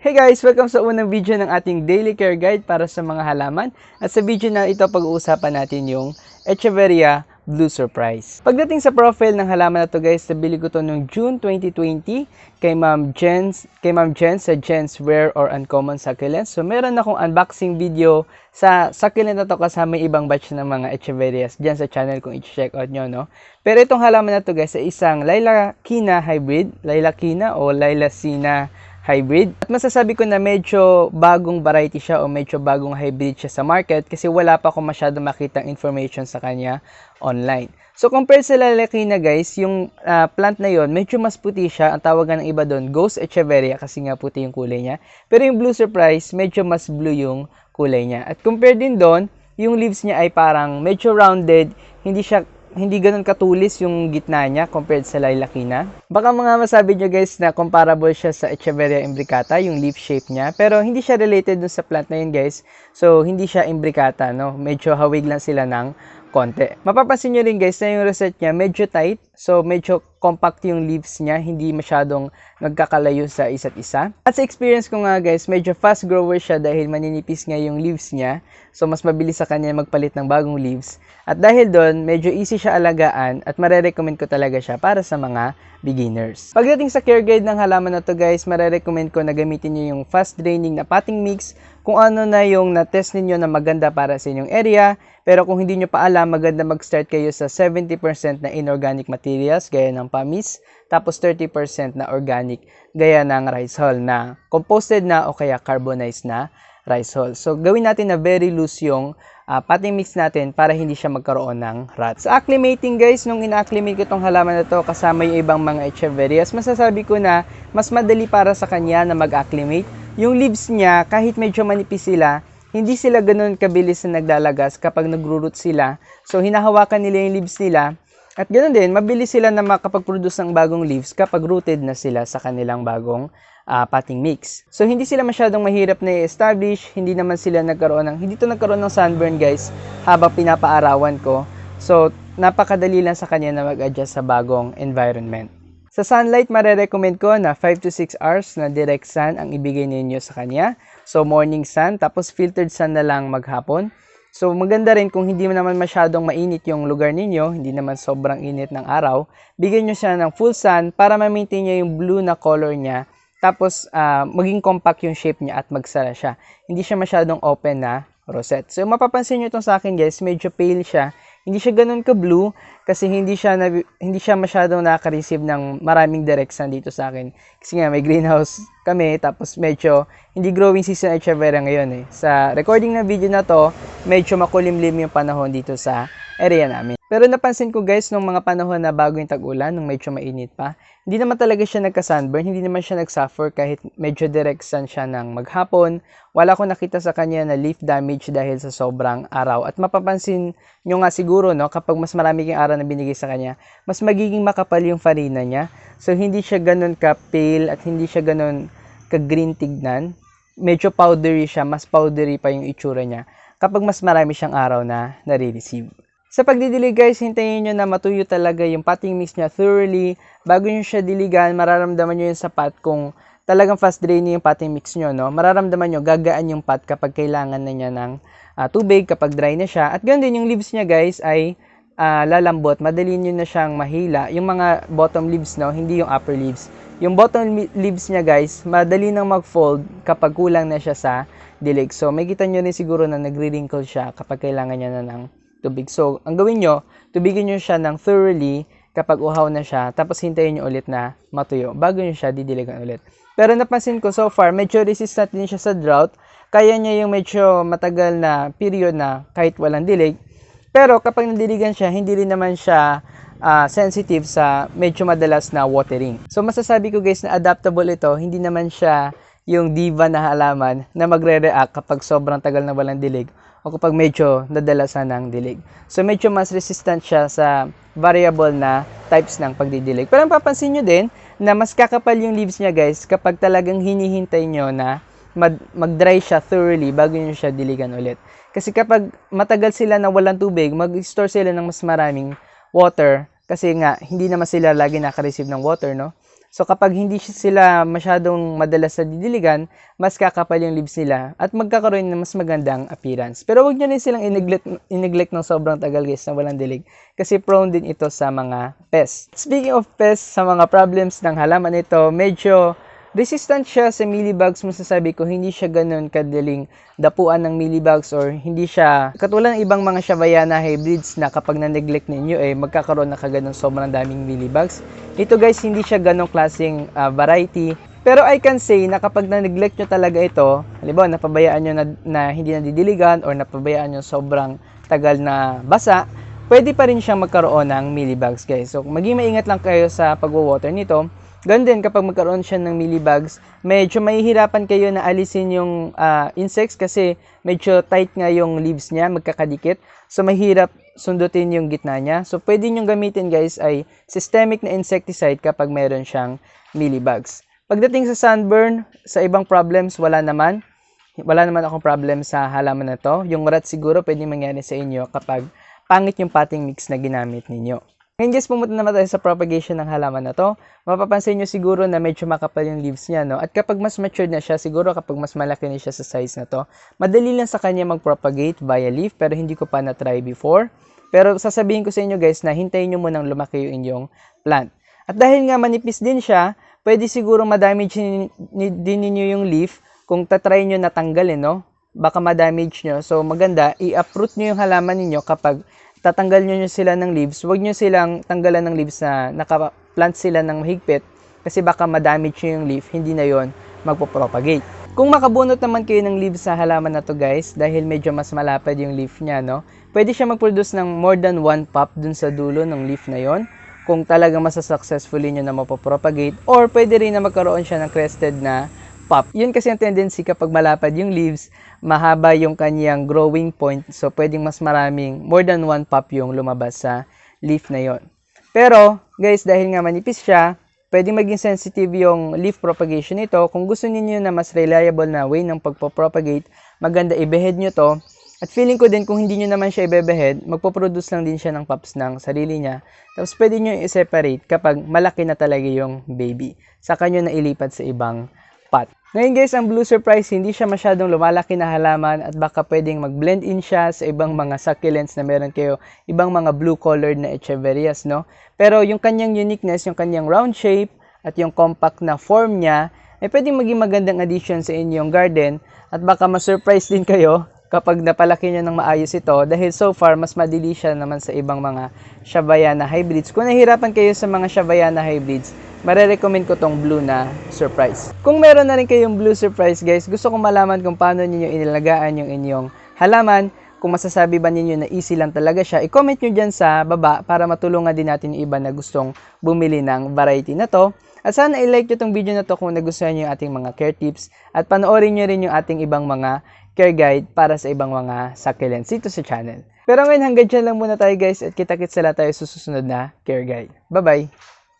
Hey guys! Welcome sa unang video ng ating daily care guide para sa mga halaman. At sa video na ito, pag-uusapan natin yung Echeveria Blue Surprise. Pagdating sa profile ng halaman na to guys, nabili ko to noong June 2020 kay Ma'am Jen sa Jen's Rare or Uncommon Succulents. So meron akong unboxing video sa succulent na to kasama ibang batch ng mga Echeverias dyan sa channel kung i-check out nyo, no? Pero itong halaman na to guys ay isang Lilacina hybrid, Lilacina o Lilacina hybrid. At masasabi ko na medyo bagong variety siya o medyo bagong hybrid siya sa market kasi wala pa akong masyado makitang information sa kanya online. So compared sa Lilacina guys, yung plant na yon medyo mas puti siya. Ang tawagan ng iba doon, Ghost Echeveria kasi nga puti yung kulay niya. Pero yung Blue Surprise, medyo mas blue yung kulay niya. At compared din doon, yung leaves niya ay parang medyo rounded, hindi ganun katulis yung gitna niya compared sa Lilacina. Baka mga masabi nyo guys na comparable siya sa Echeveria imbricata, yung leaf shape niya. Pero hindi siya related dun sa plant na yun guys. So, hindi siya imbricata, no? Medyo hawig lang sila ng konti. Mapapansin nyo rin guys na yung rosette niya medyo tight. So, medyo compact yung leaves niya. Hindi masyadong nagkakalayo sa isa't isa. At sa experience ko nga guys, medyo fast grower siya dahil maninipis nga yung leaves niya. So, mas mabilis sa kanya magpalit ng bagong leaves. At dahil doon, medyo easy siya alagaan at marerecommend ko talaga siya para sa mga beginners. Pagdating sa care guide ng halaman na to guys, marerecommend ko na gamitin nyo yung fast draining na potting mix kung ano na yung na-test ninyo na maganda para sa inyong area. Pero kung hindi nyo pa alam, maganda mag-start kayo sa 70% na inorganic materials gaya ng pamis, tapos 30% na organic gaya ng rice hull na composted na o kaya carbonized na rice hull. So gawin natin na very loose yung potting mix natin para hindi siya magkaroon ng rot. Sa acclimating guys, nung ina-acclimate ko tong halaman na to kasama yung ibang mga Echeverias, masasabi ko na mas madali para sa kanya na mag-acclimate. Yung leaves niya, kahit medyo manipis sila, hindi sila ganun kabilis na naglalagas kapag nagro-root sila. So hinahawakan nila yung leaves nila. At ganoon din, mabilis sila na makapag-produce ng bagong leaves kapag rooted na sila sa kanilang bagong potting mix. So hindi sila masyadong mahirap na i-establish, hindi to nagkaroon ng sunburn guys habang pinapaarawan ko. So napakadali lang sa kanya na mag-adjust sa bagong environment. Sa sunlight, marerecommend ko na 5 to 6 hours na direct sun ang ibigay ninyo sa kanya. So morning sun, tapos filtered sun na lang maghapon. So maganda rin kung hindi naman masyadong mainit yung lugar ninyo, hindi naman sobrang init ng araw, bigyan nyo siya ng full sun para ma-maintain niya yung blue na color niya. Tapos maging compact yung shape niya at magsara siya. Hindi siya masyadong open na rosette. So mapapansin nyo itong sa akin guys, medyo pale siya. Hindi siya ganun ka-blue kasi hindi siya masyadong nakaka-receive ng maraming direct sun dito sa akin. Kasi nga may greenhouse kami tapos medyo hindi growing season Echeveria ngayon eh. Sa recording na video na to, medyo makulimlim yung panahon dito sa area namin. Pero napansin ko guys, nung mga panahon na bago yung tag-ulan, nung medyo mainit pa, hindi naman talaga siya nagka-sunburn, hindi naman siya nag-suffer kahit medyo direct sun siya ng maghapon. Wala akong nakita sa kanya na leaf damage dahil sa sobrang araw. At mapapansin nyo nga siguro, no, kapag mas marami kang araw na binigay sa kanya, mas magiging makapal yung farina niya. So hindi siya ganun ka-pale at hindi siya ganun ka-green tignan. Medyo powdery siya, mas powdery pa yung itsura niya kapag mas marami siyang araw na nare-receive. Sa pagdidilig guys, hintayin nyo na matuyo talaga yung potting mix niya thoroughly. Bago nyo siya diligan, mararamdaman nyo yung sapat kung talagang fast draining yung potting mix nyo. No? Mararamdaman nyo, gagaan yung pot kapag kailangan na niya ng tubig, kapag dry na siya. At ganoon din yung leaves niya guys ay lalambot. Madali nyo na siyang mahila. Yung mga bottom leaves, no? Hindi yung upper leaves. Yung bottom leaves niya guys, madali nang mag-fold kapag kulang na siya sa dilig. So may kita nyo rin siguro na nagre-wrinkle siya kapag kailangan niya na ng tubig. So, ang gawin nyo, tubigin nyo siya ng thoroughly kapag uhaw na siya, tapos hintayin nyo ulit na matuyo bago nyo siya didiligan ulit. Pero napansin ko so far, medyo resistant din siya sa drought. Kaya niya yung medyo matagal na period na kahit walang dilig. Pero kapag nadiligan siya, hindi rin naman siya sensitive sa medyo madalas na watering. So, masasabi ko guys na adaptable ito. Hindi naman siya yung diva na halaman na magre-react kapag sobrang tagal na walang dilig o kapag medyo nadalasan ng dilig. So medyo mas resistant siya sa variable na types ng pagdidilig. Pero papansin nyo din na mas kakapal yung leaves niya guys kapag talagang hinihintay nyo na mag-dry siya thoroughly bago nyo siya diligan ulit. Kasi kapag matagal sila na walang tubig, mag-store sila ng mas maraming water kasi nga hindi naman sila lagi naka-receive ng water, no? So kapag hindi sila masyadong madalas sa didiligan, mas kakapal yung leaves nila at magkakaroon ng mas magandang appearance. Pero wag nyo rin silang i-neglect ng sobrang tagal guys na walang dilig kasi prone din ito sa mga pests. Speaking of pests, sa mga problems ng halaman ito, medyo resistant siya sa mealybugs. Masasabi ko hindi siya ganun kadaling dapuan ng mealybugs or hindi siya katulad ng ibang mga Shawayana hybrids na kapag na-neglect ninyo magkakaroon na kagad ng sobrang daming mealybugs. Ito guys, hindi siya ganong klaseng variety. Pero I can say na kapag na-neglect nyo talaga ito, halimbawa napabayaan nyo na hindi nadidiligan or napabayaan nyo sobrang tagal na basa, pwede pa rin siyang magkaroon ng mealybugs guys. So maging maingat lang kayo sa pagwawater nito. Ganun din kapag magkaroon siya ng mealybugs, medyo mahihirapan kayo na alisin yung insects kasi medyo tight nga yung leaves niya, magkakadikit. So mahirap sundutin yung gitna niya. So pwede nyo gamitin guys ay systemic na insecticide kapag mayroon siyang mealybugs. Pagdating sa sunburn, sa ibang problems, wala naman akong problem sa halaman na to. Yung rat siguro pwede mangyari sa inyo kapag pangit yung potting mix na ginamit ninyo. Ngayon guys, pumunta naman tayo sa propagation ng halaman na to. Mapapansin nyo siguro na medyo makapal yung leaves niya, no? At kapag mas matured na siya, siguro kapag mas malaki na siya sa size na to, madali lang sa kanya mag-propagate via leaf, pero hindi ko pa na-try before. Pero sasabihin ko sa inyo guys na hintayin nyo munang lumaki yung inyong plant. At dahil nga manipis din siya, pwede siguro madamage din ninyo yung leaf kung tatry nyo natanggalin, no? Baka madamage nyo. So maganda, i-uproot nyo yung halaman ninyo kapag tatanggal nyo sila ng leaves. Huwag nyo silang tanggalan ng leaves na nakaplant sila ng mahigpit kasi baka madamage nyo yung leaf, hindi na yon magpo-propagate. Kung makabunot naman kayo ng leaves sa halaman na to guys, dahil medyo mas malapad yung leaf niya, no? Pwede siya mag-produce ng more than one pop dun sa dulo ng leaf na yon kung talagang masasuccessfully nyo na mapopropagate, or pwede rin na magkaroon siya ng crested na pop. Yun kasi ang tendency kapag malapad yung leaves, mahaba yung kanyang growing point. So, pwedeng mas maraming, more than one pop yung lumabas sa leaf na yon. Pero, guys, dahil nga manipis siya, pwedeng maging sensitive yung leaf propagation nito. Kung gusto niyo na mas reliable na way ng pagpo-propagate, maganda i-behead nyo to. At feeling ko din kung hindi nyo naman siya i-behead, magpo-produce lang din siya ng pops ng sarili niya. Tapos pwede nyo i-separate kapag malaki na talaga yung baby. Saka nyo na ilipat sa ibang pot. Ngayon guys, ang Blue Surprise, hindi siya masyadong lumalaki na halaman at baka pwedeng mag-blend in siya sa ibang mga succulents na meron kayo, ibang mga blue-colored na echeverias, no? Pero yung kanyang uniqueness, yung kanyang round shape at yung compact na form niya, ay pwedeng maging magandang addition sa inyong garden at baka ma-surprise din kayo kapag napalaki nyo ng maayos ito dahil so far, mas madili siya naman sa ibang mga Shawayana hybrids. Kung nahirapan kayo sa mga Shawayana hybrids, marerecommend ko tong blue na surprise. Kung meron na rin kayong blue surprise guys, gusto kong malaman kung paano niyo inilagaan yung inyong halaman. Kung masasabi ba ninyo na easy lang talaga siya, i-comment nyo dyan sa baba para matulungan din natin yung iba na gustong bumili ng variety na to. At sana i-like nyo tong video na to kung nagustuhan nyo yung ating mga care tips at panoorin nyo rin yung ating ibang mga care guide para sa ibang mga succulents dito sa channel. Pero ngayon hanggang dyan lang muna tayo guys at kita-kits sila tayo sa susunod na care guide. Bye-bye!